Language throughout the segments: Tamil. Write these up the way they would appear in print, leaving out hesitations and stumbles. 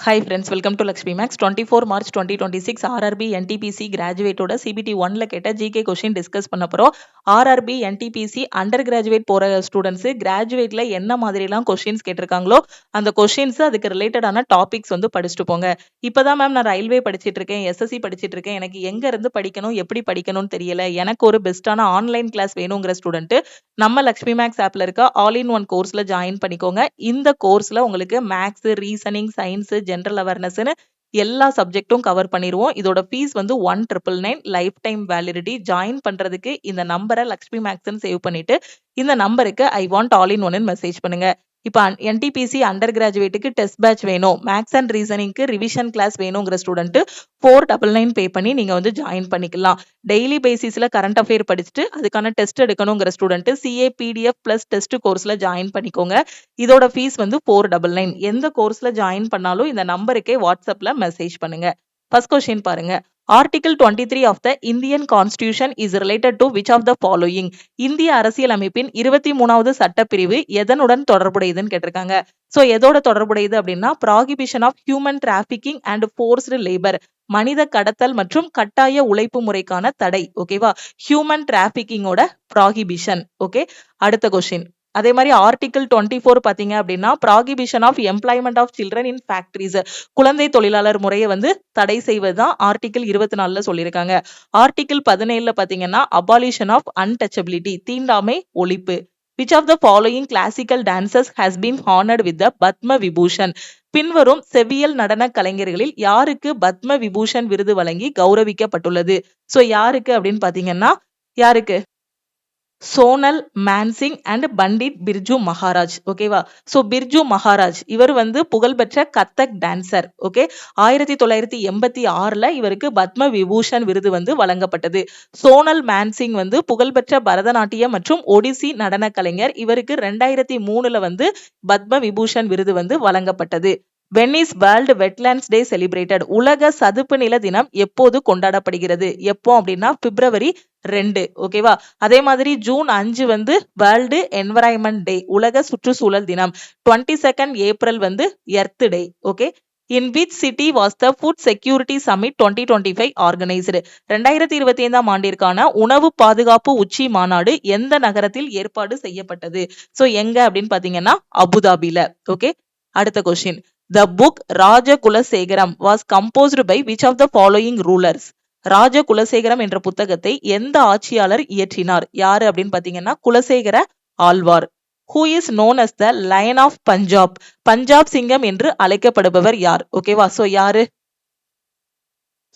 Hi friends, welcome to Lakshmi Max. 24 March 2026 RRB NTPC கிராஜுவேட்டோட CBT 1ல கேட்ட GK கொஸ்டின் டிஸ்கஸ் பண்ண போறோம். RRB NTPC அண்டர் கிராஜுவேட் போற ஸ்டூடெண்ட்ஸ் கிராஜுவேட்ல என்ன மாதிரிலாம் கொஸ்டின்ஸ் கேட்டிருக்காங்களோ அந்த கொஸ்டின்ஸ் அதுக்கு ரிலேட்டடான டாபிக்ஸ் வந்து படிச்சுட்டு போங்க. இப்பதான் மேம் நான் ரயில்வே படிச்சிட்டு இருக்கேன், SSC படிச்சிட்டு இருக்கேன், எனக்கு எங்க இருந்து படிக்கணும் எப்படி படிக்கணும்னு தெரியல, எனக்கு ஒரு பெஸ்டான ஆன்லைன் கிளாஸ் வேணுங்கிற ஸ்டூடெண்ட் நம்ம லக்ஷ்மி மேக்ஸ் ஆப்ல இருக்க ஆல் இன் ஒன் கோர்ஸ்ல ஜாயின் பண்ணிக்கோங்க. இந்த கோர்ஸ்ல உங்களுக்கு மேக்ஸ், ரீசனிங், சயின்ஸ், ஜென்ரல் அவேர்னஸ்னு எல்லா சப்ஜெக்ட்டும் கவர் பண்ணிடுவோம். இதோட ஃபீஸ் வந்து 1999 லைஃப் டைம் வேலிடிட்டி. ஜாயின் பண்றதுக்கு இந்த நம்பரை லக்ஷ்மி மேக்ஸ்ன்னு சேவ் பண்ணிட்டு இந்த நம்பருக்கு ஐ வாண்ட் ஆல் இன் ஒன்னு மெசேஜ் பண்ணுங்க. இப்போ NTPC அண்டர் கிராஜுவேட்டுக்கு டெஸ்ட் பேட்ச் வேணும், மேக்ஸ் அண்ட் ரீசனிங்க்கு ரிவிஷன் கிளாஸ் வேணுங்கிற ஸ்டூடெண்ட் 499 பே பண்ணி நீங்க வந்து ஜாயின் பண்ணிக்கலாம். டெய்லி பேசிஸ்ல கரண்ட் அஃபேர் படிச்சுட்டு அதுக்கான டெஸ்ட் எடுக்கணுங்கிற student CA PDF plus test கோர்ஸ்ல ஜாயின் பண்ணிக்கோங்க. இதோட ஃபீஸ் வந்து 499. எந்த கோர்ஸ்ல ஜாயின் பண்ணாலும் இந்த நம்பருக்கே வாட்ஸ்அப்ல மெசேஜ் பண்ணுங்க. ஃபர்ஸ்ட் கொஸ்டின் பாருங்க. Article 23 of the Indian Constitution is related to which of the following? இந்திய அரசியல் அமைப்பின் 23வது சட்டப்பிரிவு எதனுடன் தொடர்புடையதுன்னு கேட்டிருக்காங்க. சோ எதோட தொடர்புடையது அப்படின்னா prohibition of human trafficking and forced labour, மனித கடத்தல் மற்றும் கட்டாய உழைப்பு முறைக்கான தடை. ஓகேவா, ஹியூமன் டிராபிகிங்கோட ப்ராகிபிஷன். ஓகே, அடுத்த கொஸ்டின். அதே மாதிரி ஆர்டிகிள் 24 பாத்தீங்க அப்படின்னா prohibition of employment of children in factories, குழந்தை தொழிலாளர் முறையை வந்து தடை செய்வதுதான் ஆர்டிகிள் 24ல சொல்லியிருக்காங்க. ஆர்டிகிள் 17ல பாத்தீங்கன்னா அபாலிஷன் ஆஃப் அன்டச்சபிலிட்டி, தீண்டாமை ஒழிப்பு. Which of the following classical dances has been honored with the Padma Vibhushan? பின்வரும் செவ்வியல் நடன கலைஞர்களில் யாருக்கு பத்ம விபூஷன் விருது வழங்கி கௌரவிக்கப்பட்டுள்ளது? சோ யாருக்கு அப்படின்னு பாத்தீங்கன்னா யாருக்கு? சோனல் மான்சிங் அண்ட் பண்டிட் பிர்ஜு மகாராஜ். ஓகேவா, சோ பிர்ஜு மகாராஜ் இவர் வந்து புகழ்பெற்ற கத்தக் டான்சர். ஓகே, 1986ல இவருக்கு பத்ம விபூஷன் விருது வந்து வழங்கப்பட்டது. சோனல் மான்சிங் வந்து புகழ்பெற்ற பரதநாட்டியம் மற்றும் ஒடிசி நடன கலைஞர். இவருக்கு 2003ல வந்து பத்ம விபூஷன் விருது வந்து வழங்கப்பட்டது. When is World Wetlands Day celebrated? உலக சதுப்பு நில தினம் எப்போது கொண்டாடப்படுகிறது? எப்போ அப்படின்னா February 2. ஓகேவா, அதே மாதிரி ஜூன் 5 வந்து வேர்ல்டு என்வரான்மெண்ட் டே, உலக சுற்றுச்சூழல் தினம். 22nd April வந்து earth day. Okay, in which city was the Food Security Summit 2025 organized? 2025ஆம் ஆண்டிற்கான உணவு பாதுகாப்பு உச்சி மாநாடு எந்த நகரத்தில் ஏற்பாடு செய்யப்பட்டது? சோ எங்க அப்படின்னு பாத்தீங்கன்னா அபுதாபில. ஓகே, அடுத்த question. The book ராஜகுலசேகரம் was composed by which of the following rulers? ராஜகுலசேகரம் என்ற புத்தகத்தை எந்த ஆட்சியாளர் இயற்றினார்? யாரு அப்படின்னு பாத்தீங்கன்னா Kulasekara Alvar. Who is known as the Lion of Punjab? Punjab சிங்கம் என்று அழைக்கப்படுபவர் யார்? ஓகேவா, சோ யாரு?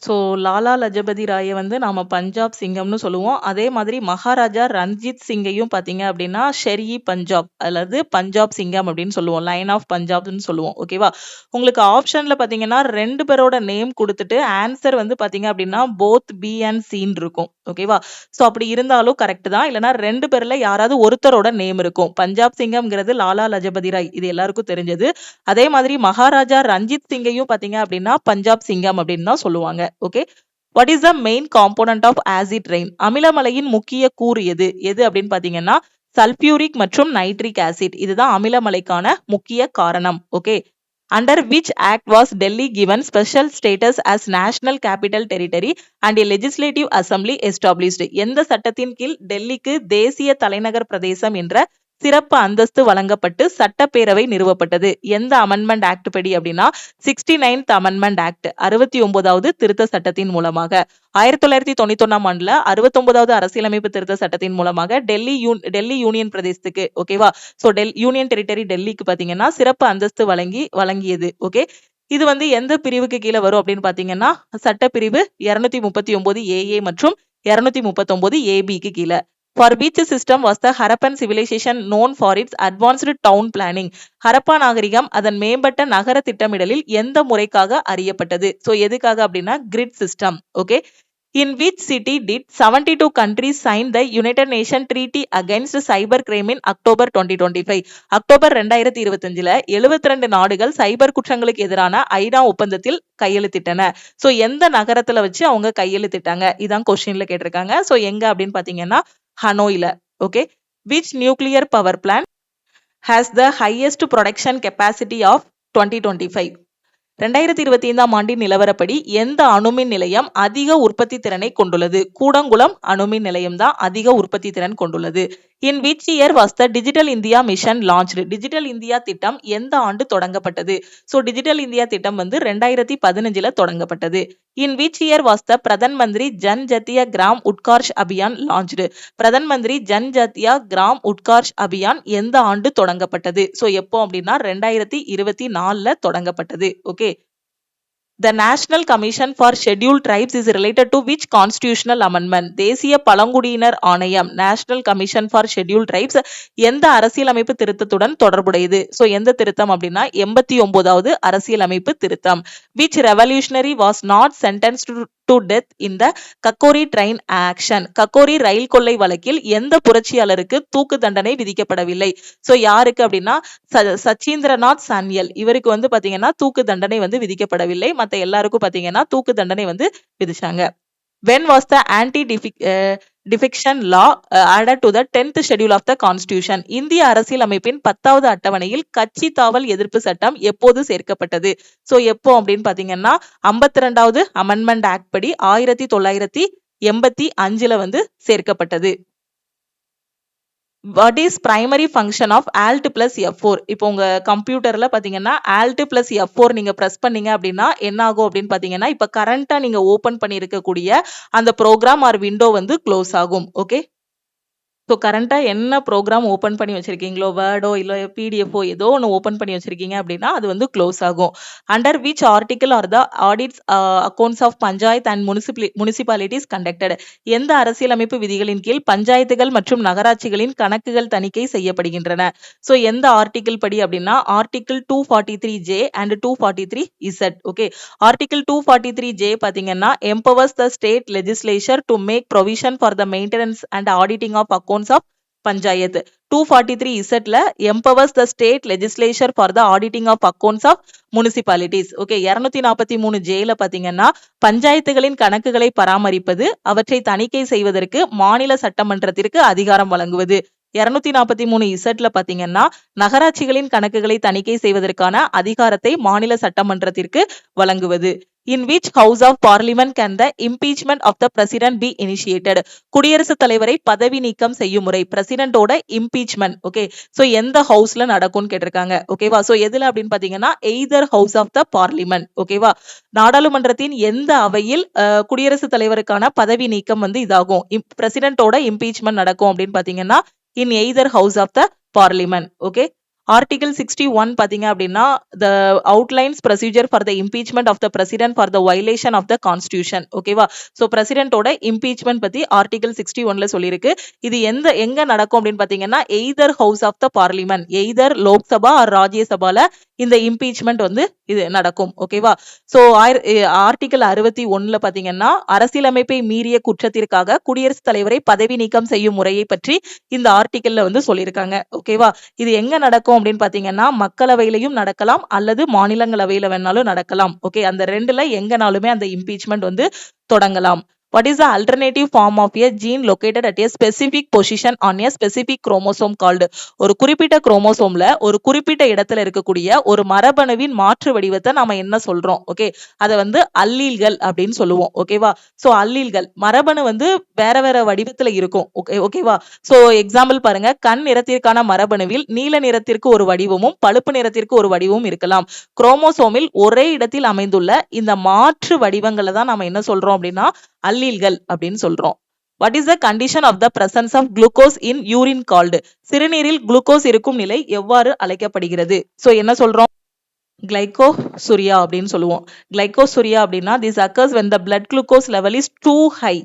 ஸோ லாலா லஜபதி ராயை வந்து நாம பஞ்சாப் சிங்கம்னு சொல்லுவோம். அதே மாதிரி மகாராஜா ரஞ்சித் சிங்கையும் பாத்தீங்க அப்படின்னா ஷெரி பஞ்சாப் அல்லது பஞ்சாப் சிங்கம் அப்படின்னு சொல்லுவோம், லைன் ஆஃப் பஞ்சாப்னு சொல்லுவோம். ஓகேவா, உங்களுக்கு ஆப்ஷன்ல பாத்தீங்கன்னா 2 பேரோட நேம் கொடுத்துட்டு ஆன்சர் வந்து பாத்தீங்க அப்படின்னா போத் பி அண்ட் சின்னு இருக்கும். ஓகேவா, சோ அப்படி இருந்தாலும் கரெக்ட் தான். இல்லைன்னா 2 பேர்ல யாராவது ஒருத்தரோட நேம் இருக்கும். பஞ்சாப் சிங்கம்ங்கிறது லாலா லஜபதி ராய், இது எல்லாருக்கும் தெரிஞ்சது. அதே மாதிரி மகாராஜா ரஞ்சித் சிங்கையும் பாத்தீங்க அப்படின்னா பஞ்சாப் சிங்கம் அப்படின்னு தான் சொல்லுவாங்க. Okay, what is the main component of acid rain? அமிலமலையின் முக்கிய கூறு எது எது அப்படின்னு பாத்தீங்கன்னா சல்பியூரிக் மற்றும் நைட்ரிக் ஆசிட். இதுதான் அமிலமலைக்கான முக்கிய காரணம். Okay, under which act was Delhi given special status as national capital territory and a legislative assembly established? எந்த சட்டத்தின் கீழ் டெல்லிக்கு தேசிய தலைநகர் பிரதேசம் என்ற சிறப்பு அந்தஸ்து வழங்கப்பட்டு சட்டப்பேரவை நிறுவப்பட்டது? எந்த அமெண்ட்மெண்ட் ஆக்ட் படி அப்படின்னா 69th அமெண்ட்மெண்ட் ஆக்ட், 69வது திருத்த சட்டத்தின் மூலமாக. 1991ஆம் ஆண்டுல 69வது அரசியலமைப்பு திருத்த சட்டத்தின் மூலமாக டெல்லி யூனியன் பிரதேசத்துக்கு, ஓகேவா, சோ யூனியன் டெரிட்டரி டெல்லிக்கு பாத்தீங்கன்னா சிறப்பு அந்தஸ்து வழங்கியது. ஓகே, இது வந்து எந்த பிரிவுக்கு கீழே வரும் அப்படின்னு பாத்தீங்கன்னா சட்டப்பிரிவு 239 AA மற்றும் 239 ABக்கு கீழே. For which system was the Harappan civilization known for its advanced town planning? Harappa நாகரிகம் அதன் மேம்பட்ட நகர திட்டமிடலில் எந்த முறைக்காக அறியப்பட்டது? சோ எதுக்காக அப்படின்னா grid system. Okay, in which city did 72 countries sign the United Nations Treaty against cyber crime in October 2025? October 2025ல 72 நாடுகள் சைபர் குற்றங்களுக்கு எதிரான ஐநா ஒப்பந்தத்தில் கையெழுத்திட்டன. சோ எந்த நகரத்துல வச்சு அவங்க கையெழுத்திட்டாங்க? இதான் கொஸ்டின்ல கேட்டிருக்காங்க. சோ எங்க அப்படின்னு பாத்தீங்கன்னா ஹனோயில. Okay, which nuclear power plant has the highest production capacity of 2025? 2025ஆம் ஆண்டின் நிலவரப்படி எந்த அணுமின் நிலையம் அதிக உற்பத்தி திறனை கொண்டுள்ளது? கூடங்குளம் அணுமின் நிலையம் தான் அதிக உற்பத்தி திறன் கொண்டுள்ளது. In which year was the Digital India Mission launched? Digital India திட்டம் எந்த ஆண்டு தொடங்கப்பட்டது? ஸோ டிஜிட்டல் இந்தியா திட்டம் வந்து 2015ல தொடங்கப்பட்டது. In which year was the Pradhan Mantri Jan ஜத்திய gram உட்கார்ஷ் Abhiyan launched? Pradhan Mantri Jan ஜத்தியா gram உட்கார்ஷ் Abhiyan எந்த ஆண்டு தொடங்கப்பட்டது? ஸோ எப்போ அப்படின்னா 2024ல தொடங்கப்பட்டது. Okay. The National Commission for Scheduled Tribes is related to which constitutional amendment? தேசிய பழங்குடியினர் ஆணையம் National Commission for Scheduled Tribes எந்த அரசியலமைப்பு திருத்தத்துடன் தொடர்புடையது? ஸோ எந்த திருத்தம் அப்படின்னா 89வது அரசியலமைப்பு திருத்தம். Which revolutionary was not sentenced to death in the Kakori train action? Kakori ரயில் கொள்ளை வழக்கில் எந்த புரட்சியாளருக்கு தூக்கு தண்டனை விதிக்கப்படவில்லை? ஸோ யாருக்கு அப்படின்னா சச்சீந்திரநாத் சான்யல், இவருக்கு வந்து பாத்தீங்கன்னா தூக்கு தண்டனை வந்து விதிக்கப்படவில்லை. மத்த எல்லாருக்கும் பாத்தீங்கன்னா தூக்கு தண்டனை வந்து விதிச்சாங்க. When was the anti-defection law added to the 10th schedule of the constitution? இந்திய அரசியலமைப்பின் 10வது அட்டவணையில் கட்சி தாவல் எதிர்ப்பு சட்டம் எப்போது சேர்க்கப்பட்டது? சோ எப்போ அப்படின்னு பாத்தீங்கன்னா 52வது அமெண்ட்மெண்ட் ஆக்ட் படி 1985ல வந்து சேர்க்கப்பட்டது. What is primary function of Alt plus F4? இப்போ உங்க கம்ப்யூட்டர்ல பாத்தீங்கன்னா Alt plus F4 நீங்க பிரஸ் பண்ணீங்க அப்படின்னா என்ன ஆகும் அப்படின்னு பாத்தீங்கன்னா இப்ப கரண்டா நீங்க ஓபன் பண்ணி இருக்கக்கூடிய அந்த ப்ரோக்ராம் ஆர் விண்டோ வந்து க்ளோஸ் ஆகும். ஓகே. ஸோ கரண்டாக என்ன ப்ரோக்ராம் ஓப்பன் பண்ணி வச்சிருக்கீங்களோ, வேர்டோ இல்லை பிடிஎஃபோ ஏதோ ஒன்று ஓப்பன் பண்ணி வச்சிருக்கீங்க அப்படின்னா அது வந்து க்ளோஸ் ஆகும். Under which article are the audits accounts of panchayat and municipalities conducted? எந்த அரசியலமைப்பு விதிகளின் கீழ் பஞ்சாயத்துகள் மற்றும் நகராட்சிகளின் கணக்குகள் தணிக்கை செய்யப்படுகின்றன? ஸோ எந்த ஆர்டிகிள் படி அப்படின்னா article 243J and 243Z. Okay. Article 243J பார்த்தீங்கன்னா empowers the state legislature to make provision for the maintenance and auditing of accounts of Panchayat. 243Z ல empowers the state legislature for the auditing of accounts of municipalities. Okay. 243J ல பாத்தீங்கன்னா பஞ்சாயத்துகளின் கணக்குகளை பராமரிப்பது, அவற்றை தணிக்கை செய்வதற்கு மாநில சட்டமன்றத்திற்கு அதிகாரம் வழங்குவது. 243Z ல பாத்தீங்கன்னா நகராட்சிகளின் கணக்குகளை தணிக்கை செய்வதற்கான அதிகாரத்தை மாநில சட்டமன்றத்திற்கு வழங்குவது. In which house of parliament can the impeachment of the president be initiated? குடியரசுத் தலைவரை பதவி நீக்கம் செய்யும் முறை பிரசிடென்ட்டோட இம்பீச்மெண்ட். ஓகே. சோ எந்த ஹவுஸ்ல நடக்கும்னு கேட்டிருக்காங்க. ஓகேவா. சோ எதுல அப்படின்னு பாத்தீங்கன்னா either house of the parliament. ஓகேவா. நாடாளுமன்றத்தின் எந்த அவையில் குடியரசுத் தலைவருக்கான பதவி நீக்கம் வந்து இதாகும், பிரசிடென்ட்டோட இம்பீச்மெண்ட் நடக்கும் அப்படின்னு பாத்தீங்கன்னா in either house of the parliament. Okay. Article 61 பாத்தீங்க அப்படின்னா the outlines procedure for the impeachment of the president for the violation of the constitution. ஓகேவா. சோ பிரசிடென்ட்டோட இம்பீச்மெண்ட் பத்தி ஆர்டிகல் 61ல சொல்லியிருக்கு. இது எங்க நடக்கும் அப்படின்னு பாத்தீங்கன்னா either house of the parliament, either Lok Sabha or ராஜ்யசபால இந்த இம்பீச்மெண்ட் வந்து இது நடக்கும். ஓகேவா. சோ ஆர்டிகல் 61ல பாத்தீங்கன்னா அரசியலமைப்பை மீறிய குற்றத்திற்காக குடியரசுத் தலைவரை பதவி நீக்கம் செய்யும் முறையை பற்றி இந்த ஆர்டிகல்ல வந்து சொல்லியிருக்காங்க. ஓகேவா. இது எங்க நடக்கும் அப்படின்னு பாத்தீங்கன்னா மக்களவையிலையும் நடக்கலாம் அல்லது மாநிலங்களவையில வேணாலும் நடக்கலாம். ஓகே. அந்த ரெண்டுல எங்கனாலுமே அந்த இம்பீச்மெண்ட் வந்து தொடங்கலாம். What is the alternative form of a gene located at a specific position on a specific chromosome called? ஒரு குறிப்பிட்ட குரோமோசோம்ல ஒரு குறிப்பிட்ட இடத்துல இருக்கக்கூடிய ஒரு மரபணுவின் மாற்று வடிவத்தை நாம என்ன சொல்றோம்? ஓகே. அதை வந்து அல்லீல்கள் அப்படின்னு சொல்லுவோம். ஓகேவா. சோ அல்லீல்கள் மரபணு வந்து வேற வேற வடிவத்துல இருக்கும். ஓகேவா. சோ எக்ஸாம்பிள் பாருங்க, கண் நிறத்திற்கான மரபணுவில் நீல நிறத்திற்கு ஒரு வடிவமும் பழுப்பு நிறத்திற்கு ஒரு வடிவமும் இருக்கலாம். குரோமோசோமில் ஒரே இடத்தில் அமைந்துள்ள இந்த மாற்று வடிவங்களை தான் நாம என்ன சொல்றோம் அப்படின்னா அல்லீல்கள் அப்படின்னு சொல்றோம். What is the condition of the presence of glucose in urine called? சிறுநீரில் குளுக்கோஸ் இருக்கும் நிலை எவ்வாறு அழைக்கப்படுகிறது? சோ என்ன சொல்றோம்? கிளைகோசூரியா அப்படின்னு சொல்லுவோம். கிளைகோசூரியா அப்படின்னா this occurs when the blood glucose level is too high.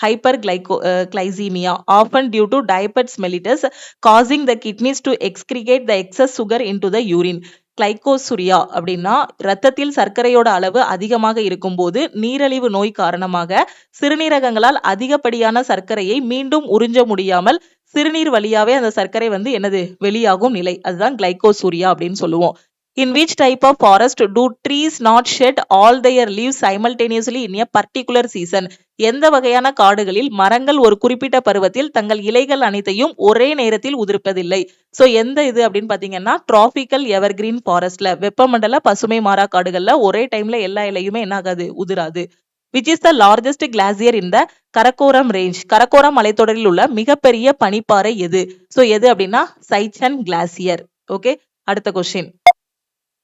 Hyperglycemia, often due to diabetes mellitus, causing the kidneys to excrete the excess sugar into the urine. Glycosuria அப்படின்னா இரத்தத்தில் சர்க்கரையோட அளவு அதிகமாக இருக்கும்போது நீரிழிவு நோய் காரணமாக சிறுநீரகங்களால் அதிகப்படியான சர்க்கரையை மீண்டும் உறிஞ்ச முடியாமல் சிறுநீர் வழியாவே அந்த சர்க்கரை வந்து என்னது வெளியாகும் நிலை, அதுதான் கிளைகோசூரியா அப்படின்னு சொல்லுவோம். In which type of forest do trees not shed all their leaves simultaneously in a particular season? எந்த வகையான காடுகளில் மரங்கள் ஒரு குறிப்பிட்ட பருவத்தில் தங்கள் இலைகள் அனைத்தையும் ஒரே நேரத்தில் உதிர்ப்பதில்லை? சோ எந்த இது அப்படின்னு பாத்தீங்கன்னா டிராபிக்கல் எவர்கிரீன் ஃபாரஸ்ட்ல, வெப்பமண்டல பசுமை மாறா காடுகள்ல ஒரே டைம்ல எல்லா இலையுமே என்ன ஆகாது, உதிராது. Which is the largest glacier in the Karakoram range? Karakoram மலைத்தொடரில் உள்ள மிகப்பெரிய பனிப்பாறை எது? சோ எது அப்படின்னா சைச்சன் கிளாசியர். ஓகே, அடுத்த question.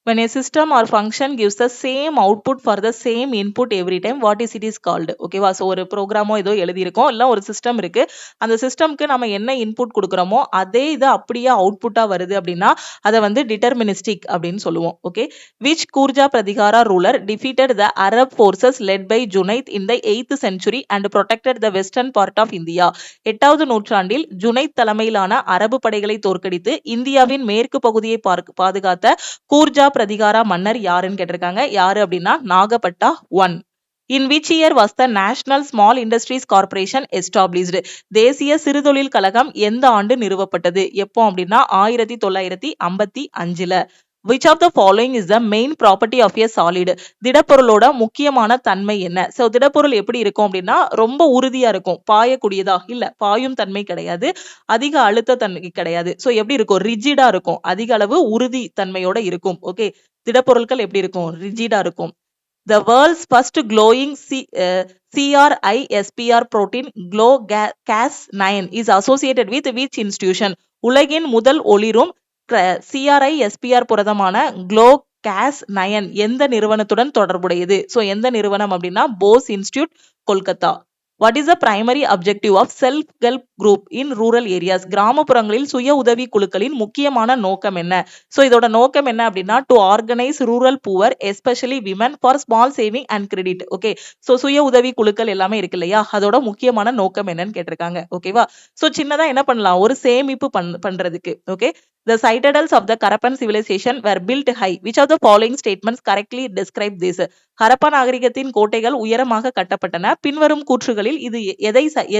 When a system or function gives the same output for the same input every time, what is it is called? ஓகேவா? ஸோ ஒரு ப்ரோக்ராமோ ஏதோ எழுதியிருக்கோம், இல்லை ஒரு சிஸ்டம் இருக்கு. அந்த சிஸ்டம்க்கு நம்ம என்ன இன்புட் கொடுக்குறோமோ அதே இது அப்படியே அவுட்புட்டா வருது அப்படின்னா அதை வந்து டிட்டர்மினிஸ்டிக் அப்படின்னு சொல்லுவோம். Okay, which Gurjara Pratihara ruler defeated the Arab forces led by Junaid in the 8th century and protected the western part of India? 8வது நூற்றாண்டில் ஜுனைத் தலைமையிலான அரபு படைகளை தோற்கடித்து இந்தியாவின் மேற்கு பகுதியை பாதுகாத்த கூர்ஜா பிரதிகாரா மன்னர் யாருன்னு கேட்டிருக்காங்க. யாரு அப்படின்னா நாகப்பட்டா 1. In which year was the National Small Industries Corporation established? தேசிய சிறுதொழில் கழகம் எந்த ஆண்டு நிறுவப்பட்டது? எப்போ அப்படின்னா 1955ல. Which of the following is the main property of a solid? திடப்பொருளோட முக்கியமான தன்மை என்ன? சோ திடப்பொருள் எப்படி இருக்கும் அப்படின்னா ரொம்ப உறுதியா இருக்கும். பாயக்கூடியதா? இல்ல, பாயும் தன்மை கிடையாது. அதிக அழுத்த தன்மை கிடையாது. சோ எப்படி இருக்கும்? ரிஜிடா இருக்கும். அதிக அளவு உறுதி தன்மையோட இருக்கும். ஓகே, திடப்பொருட்கள் எப்படி இருக்கும்? ரிஜிடா இருக்கும். The world's first glowing CRISPR protein Cas9 is associated with which institution? உலகின் முதல் ஒளிரும் CRISPR புரதமான Cas9 எந்த நிறுவனத்துடன் தொடர்புடையது? சோ எந்த நிறுவனம் அப்படின்னா Bose institute, Kolkata. What is the primary objective of self-help group in rural areas? கிராமப்புறங்களில் சுய உதவி குழுக்களின் முக்கியமான நோக்கம் என்ன? சோ இதோட நோக்கம் என்ன அப்படின்னா to organize rural poor especially women for small saving and credit. Okay, so சுய உதவி குழுக்கள் எல்லாமே இருக்கு இல்லையா, அதோட முக்கியமான நோக்கம் என்னன்னு கேட்டிருக்காங்க. ஓகேவா? சோ சின்னதா என்ன பண்ணலாம், ஒரு சேமிப்பு பண்றதுக்கு. Okay, the citadels of the Harappan civilization were built high. Which of the following statements correctly describe this? Harappa நாகரிகத்தின் கோட்டைகள் உயரமாக கட்டப்பட்டன. பின்வரும் கூற்றுகளில் இது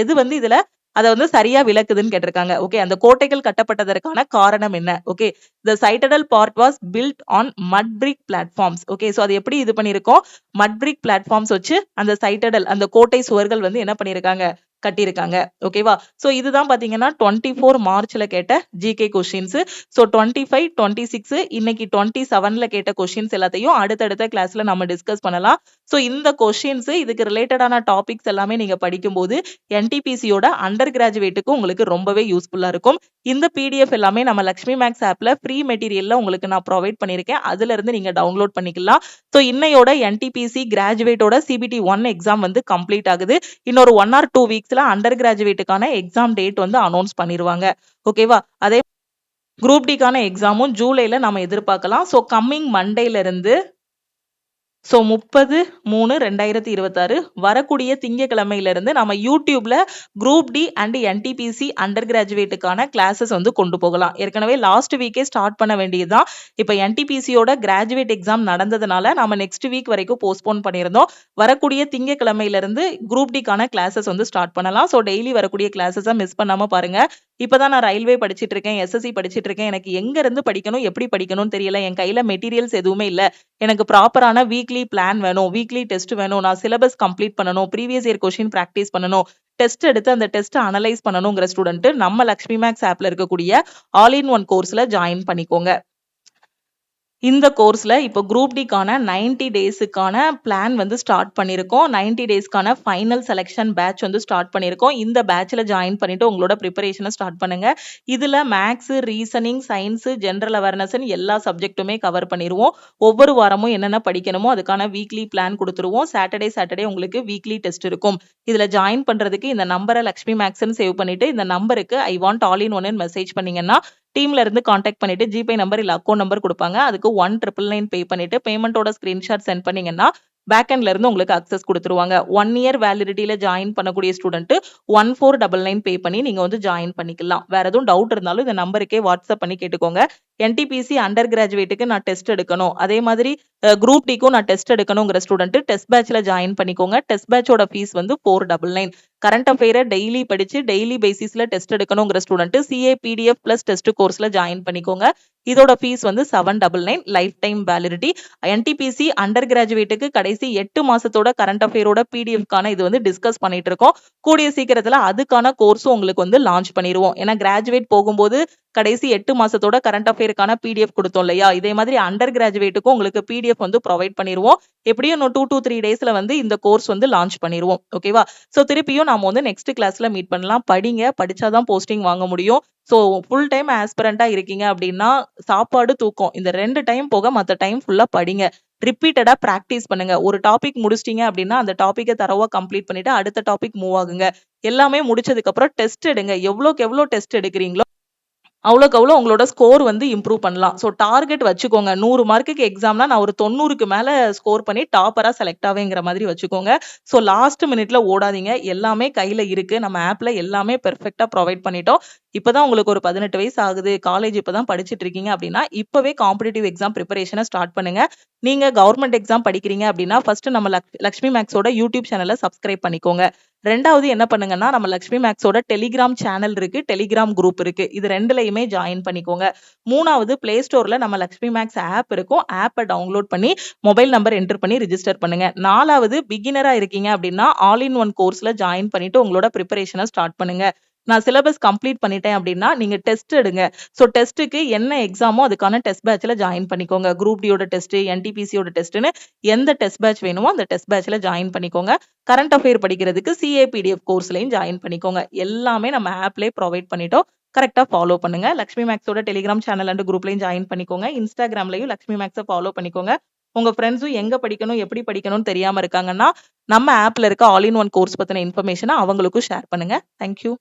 எது வந்து இதுல அதை வந்து சரியா விளக்குதுன்னு கேட்டிருக்காங்க. ஓகே, அந்த கோட்டைகள் கட்டப்பட்டதற்கான காரணம் என்ன? Okay, the citadel part was built on mud brick platforms. Okay, so அது எப்படி இது பண்ணிருக்கோம், mud brick platforms வச்சு அந்த citadel, அந்த கோட்டை சுவர்கள் வந்து என்ன பண்ணிருக்காங்க, கட்டியிருக்காங்க. ஓகேவா? சோ இதுதான் பாத்தீங்கன்னா 24 மார்ச்ல கேட்ட ஜிகே கொஸ்டின்ஸ். சோ 25, 26 இன்னைக்கு 27ல கேட்ட கொஸ்டின்ஸ் எல்லாத்தையும் அடுத்தடுத்த கிளாஸ்ல நம்ம டிஸ்கஸ் பண்ணலாம். சோ இந்த கொஸ்டின்ஸ், இதுக்கு ரிலேட்டடான டாபிக்ஸ் எல்லாமே நீங்க படிக்கும்போது என்டிபிசியோட அண்டர் கிராஜுவேட்டுக்கு உங்களுக்கு ரொம்பவே யூஸ்ஃபுல்லா இருக்கும். இந்த பிடிஎஃப் எல்லாமே நம்ம லக்ஷ்மி மேக்ஸ் ஆப்ல ஃப்ரீ மெட்டீரியல்ல உங்களுக்கு நான் ப்ரொவைட் பண்ணிருக்கேன். அதுல இருந்து நீங்க டவுன்லோட் பண்ணிக்கலாம். சோ இன்னையோட என்டிபிசி கிராஜுவேட்டோட CBT 1 எக்ஸாம் வந்து கம்ப்ளீட் ஆகுது. இன்னொரு 1 or 2 வீக்ஸ்ல அண்டர் கிராஜுவேட்டுக்கான எக்ஸாம் டேட் வந்து அனௌன்ஸ் பண்ணிடுவாங்க. ஓகேவா? அதே குரூப் டிக்கான எக்ஸாமும் ஜூலைல நம்ம எதிர்பார்க்கலாம். சோ கம்மிங் மண்டேல இருந்து 30/3/2026 வரக்கூடிய திங்கட்கிழமையில இருந்து நம்ம யூடியூப்ல group D and NTPC under கிராஜுவேட்டுக்கான கிளாஸஸ் வந்து கொண்டு போகலாம். ஏற்கனவே லாஸ்ட் வீக்கே ஸ்டார்ட் பண்ண வேண்டியதுதான். இப்ப என்டிபிசியோட கிராஜுவேட் எக்ஸாம் நடந்ததுனால நம்ம நெக்ஸ்ட் வீக் வரைக்கும் போஸ்ட்போன் பண்ணியிருந்தோம். வரக்கூடிய திங்கட்கிழமையில இருந்து குரூப் டிக்கான கிளாஸஸ் வந்து ஸ்டார்ட் பண்ணலாம். ஸோ டெய்லி வரக்கூடிய கிளாஸஸை மிஸ் பண்ணாம பாருங்க. இப்பதான் நான் ரயில்வே படிச்சிட்டு இருக்கேன், SSC படிச்சிட்டு இருக்கேன். எனக்கு எங்க இருந்து படிக்கணும், எப்படி படிக்கணும்னு தெரியல. என் கையில மெட்டீரியல்ஸ் எதுவுமே இல்ல. எனக்கு ப்ராப்பரான வீக்லி பிளான் வேணும், வீக்லி டெஸ்ட் வேணும், நான் சிலபஸ் கம்ப்ளீட் பண்ணணும், ப்ரீவியஸ் இயர் கொஸ்டின் பிராக்டிஸ் பண்ணணும், டெஸ்ட் எடுத்து அந்த டெஸ்ட் அனலைஸ் பண்ணணுங்கிற ஸ்டூடெண்ட் நம்ம லக்ஷ்மி மேக்ஸ் ஆப்ல இருக்கக்கூடிய ஆல் இன் ஒன் கோர்ஸ்ல ஜாயின் பண்ணிக்கோங்க. இந்த கோர்ஸ்ல இப்போ குரூப் டிக்கான 90 டேஸுக்கான பிளான் வந்து ஸ்டார்ட் பண்ணியிருக்கோம். 90 டேஸ்க்கான ஃபைனல் செலெக்ஷன் பேட்ச் வந்து ஸ்டார்ட் பண்ணியிருக்கோம். இந்த பேட்ச்ல ஜாயின் பண்ணிட்டு உங்களோட ப்ரிப்பரேஷனை ஸ்டார்ட் பண்ணுங்க. இதுல maths, reasoning, science, general awareness எல்லா சப்ஜெக்ட்டுமே கவர் பண்ணிடுவோம். ஒவ்வொரு வாரமும் என்னென்ன படிக்கணுமோ அதுக்கான வீக்லி பிளான் கொடுத்துருவோம். சாட்டர்டே உங்களுக்கு வீக்லி டெஸ்ட் இருக்கும். இதுல ஜாயின் பண்றதுக்கு இந்த நம்பரை லக்ஷ்மி மேக்ஸ்ன்னு சேவ் பண்ணிட்டு இந்த நம்பருக்கு I want all in one message பண்ணீங்கன்னா டீம்ல இருந்து காண்டாக்ட் பண்ணிட்டு ஜிபே நம்பர் இல்ல அக்கௌண்ட் நம்பர் கொடுப்பாங்க. அதுக்கு 1999 பே பண்ணிட்டு பேமெண்டோட ஸ்கிரீன்ஷாட் சென்ட் பண்ணீங்கன்னா பேக்எண்ட்ல இருந்து உங்களுக்கு அக்சஸ் கொடுத்துருவாங்க. 1 இயர் வேலிடிட்டியில ஜாயின் பண்ணக்கூடிய ஸ்டூடெண்ட் 1499 பே பண்ணி நீங்க வந்து ஜாயின் பண்ணிக்கலாம். வேற எதுவும் டவுட் இருந்தாலும் இந்த நம்பருக்கே வாட்ஸ்அப் பண்ணி கேட்டுக்கோங்க. என்டிபிசி அண்டர் கிராஜுவேட்டுக்கு நான் டெஸ்ட் எடுக்கணும், அதே மாதிரி குரூப் டிக்கும் நான் டெஸ்ட் எடுக்கணுங்கிற ஸ்டூடெண்ட் டெஸ்ட் பேட்ச்ல ஜாயின் பண்ணிக்கோங்க. டெஸ்ட் பேட்சோட ஃபீஸ் வந்து 499. கரண்ட் அஃபேரை டெய்லி படிச்சு டெய்லி பேசிஸ்ல டெஸ்ட் எடுக்கணுங்கிற student CA PDF plus test கோர்ஸ்ல ஜாயின் பண்ணிக்கோங்க. இதோட ஃபீஸ் வந்து 799 lifetime validity. NTPC under கிராஜுவேட்டுக்கு கடைசி 8 மாசத்தோட கரண்ட் அஃபேரோட பிடிஎஃப்கான இது வந்து டிஸ்கஸ் பண்ணிட்டு இருக்கோம். கூடிய சீக்கிரத்துல அதுக்கான கோர்ஸும் உங்களுக்கு வந்து லான்ச் பண்ணிடுவோம். ஏன்னா கிராஜுவேட் போகும்போது கடைசி 8 மாசத்தோட கரண்ட் அஃபேருக்கான பிடிஎஃப் கொடுத்தோம் இல்லையா, இதே மாதிரி அண்டர் கிராஜுவேட்டுக்கும் உங்களுக்கு பிடிஎஃப் வந்து ப்ரொவைட் பண்ணிடுவோம். எப்படியும் இன்னும் 2 to 3 டேஸ்ல வந்து இந்த கோர்ஸ் வந்து லான்ச் பண்ணிடுவோம். ஓகேவா? ஸோ திருப்பியும் நாம வந்து நெக்ஸ்ட் கிளாஸ்ல மீட் பண்ணலாம். படிங்க, படிச்சாதான் போஸ்டிங் வாங்க முடியும். ஸோ ஃபுல் டைம் ஆஸ்பிரண்டா இருக்கீங்க அப்படின்னா சாப்பாடு தூக்கம் இந்த 2 டைம் போக மற்ற டைம் ஃபுல்லா படிங்க. ரிப்பீட்டடா பிராக்டிஸ் பண்ணுங்க. ஒரு டாபிக் முடிச்சிட்டீங்க அப்படின்னா அந்த டாபிக்கை தரவா கம்ப்ளீட் பண்ணிட்டு அடுத்த டாபிக் மூவ் ஆகுங்க. எல்லாமே முடிச்சதுக்கு அப்புறம் டெஸ்ட் எடுங்க. எவ்வளோக்கு எவ்வளோ டெஸ்ட் எடுக்கிறீங்களோ அவ்வளோக்கு அவ்வளோ உங்களோட ஸ்கோர் வந்து இம்ப்ரூவ் பண்ணலாம். ஸோ டார்கெட் வச்சுக்கோங்க. 100 மார்க்குக்கு எக்ஸாம்னா நான் ஒரு 90க்கு மேல ஸ்கோர் பண்ணி டாப்பரா செலக்ட் ஆவேங்கிற மாதிரி வச்சுக்கோங்க. ஸோ லாஸ்ட் மினிட்ல ஓடாதீங்க. எல்லாமே கையில இருக்கு. நம்ம ஆப்ல எல்லாமே பெர்ஃபெக்ட்டா ப்ரொவைட் பண்ணிட்டோம். இப்பதான் உங்களுக்கு ஒரு 18 வயசு ஆகுது, காலேஜ் இப்பதான் படிச்சிட்டு இருக்கீங்க அப்படின்னா இப்பவே காம்படிட்டிவ் எக்ஸாம் ப்ரிப்பரேஷனை ஸ்டார்ட் பண்ணுங்க. நீங்க கவர்மெண்ட் எக்ஸாம் படிக்கிறீங்க அப்படின்னா ஃபர்ஸ்ட் நம்ம லக்ஷ்மி மேக்ஸோட யூடியூப் சேனலை சப்ஸ்கிரைப் பண்ணிக்கோங்க. 2வது என்ன பண்ணுங்கன்னா நம்ம லக்ஷ்மி மேக்ஸோட டெலிகிராம் சேனல் இருக்கு, டெலிகிராம் குரூப் இருக்கு. இது 2லயுமே ஜாயின் பண்ணிக்கோங்க. 3வது பிளே ஸ்டோர்ல நம்ம லக்ஷ்மி மேக்ஸ் ஆப் இருக்கும். ஆப்பை டவுன்லோட் பண்ணி மொபைல் நம்பர் என்டர் பண்ணி ரிஜிஸ்டர் பண்ணுங்க. 4வது பிகினரா இருக்கீங்க அப்படின்னா ஆல் இன் ஒன் கோர்ஸ்ல ஜாயின் பண்ணிட்டு உங்களோட ப்ரிப்பரேஷனை ஸ்டார்ட் பண்ணுங்க. நான் சிலபஸ் கம்ப்ளீட் பண்ணிட்டேன் அப்படின்னா நீங்க டெஸ்ட் எடுங்க. ஸோ டெஸ்ட்டுக்கு என்ன எக்ஸாமோ அதுக்கான டெஸ்ட் பேட்ச்ல ஜாயின் பண்ணிக்கோங்க. குரூப் டியோட டெஸ்ட், என்டிபிசியோட டெஸ்ட்னு எந்த டெஸ்ட் பேட்ச் வேணுமோ அந்த டெஸ்ட் பேட்ச்ல ஜாயின் பண்ணிக்கோங்க. கரண்ட் அஃபேர் படிக்கிறதுக்கு சிஏபிடிஎஃப் கோர்ஸ்லயும் ஜாயின் பண்ணிக்கோங்க. எல்லாமே நம்ம ஆப்லேயே ப்ரொவைட் பண்ணிட்டோம். கரெக்டா ஃபாலோ பண்ணுங்க. லக்ஷ்மி மேக்ஸோட டெலிகிராம் சேனல் அண்ட் குரூப்லயும் ஜாயின் பண்ணிக்கோங்க. இன்ஸ்டாகிராம்லயும் லக்ஷ்மி மேக்ஸை ஃபாலோ பண்ணிக்கோங்க. உங்க ஃப்ரெண்ட்ஸும் எங்க படிக்கணும் எப்படி படிக்கணும்னு தெரியாம இருக்காங்கன்னா நம்ம ஆப்ல இருக்க ஆல் இன் ஒன் கோர்ஸ் பத்தின இன்ஃபர்மேஷனை அவங்களுக்கும் ஷேர் பண்ணுங்க. தேங்க்யூ.